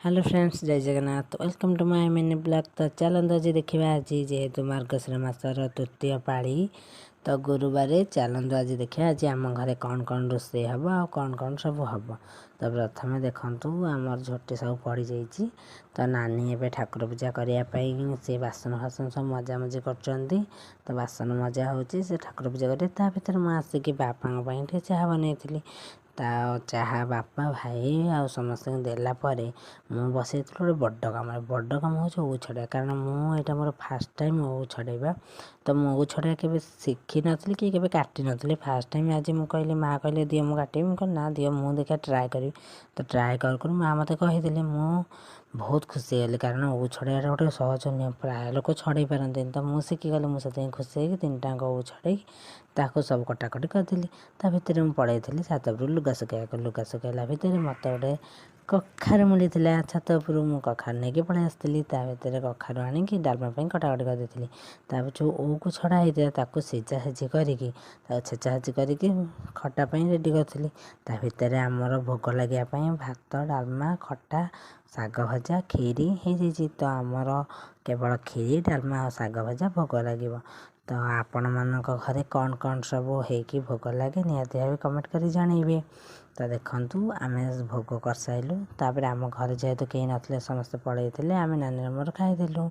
Hello friends, जय Jagannath. Welcome to my mini blog. तो चलते आज देखा आज जेहेतु मार्गशीर मासर तृतीय पाड़ी तो गुरुवार चलते आज देखा आज आम घर कौन कौन रोषे हम आ कौन कौन सब हम। तो प्रथम देखूँ आमर झोटी सब पड़ जाइए। तो नानी एवं ठाकुर पूजा करने से बासन फासन सब मजा मजी कर। तो बासन मजा हो ठाकुर पूजा कर भर मुझे आसिक बापा चाह बनई ता चाहा बापा भाई आ समस्त देलापर मु बसई गोटे बड़ कम हो छड़ा कारण मुझा मोर फास्ट टाइम ओ छड़ेबा। तो मो छड़ा के शिखी नी कि काटी नी फास्ट टाइम आज मुझे माँ कहले दियो मुझे काटे मुझे ना दियो मुझे देखा ट्राए करी। तो ट्राए कर माँ मत कही मु बहुत खुशी हेली कारण ओ छड़ा गोटे सहज नुह प्राय लोक छड़े पारती। तो मुझे शिखिगली मुझे खुशी हो 3 टाँग ओ छड़े ताको सब कटाकटी करदेली। ता भितर मुझे पड़े छात उपर लुगा सुखाइला भितर मत गोटे कखार मिलता छात उपर मुझे कखार नहीं पलि आसती। भितर कखार आणिकी डालमा कटाकटी करदेली। जो ओ को छड़ा होता सीझा सीझी करके छेचा छेची करके खटापाई रेडी करी। भितर आमर भोग लगे भात डालमा खटा शाग भजा खीरी हो। तो आमर केवल खीरी डालमा और शाग भजा भोग लगे। तो आपण मान घरे कौन कौन सब होगी भोग लगे निहाती भाव कमेंट कर जानइबे। तो देखु आम भोग कर सारूँ तापर आम घर जेहेतु कहीं नथिले समस्ते पलैले आम नानी मोर खाइदेलु।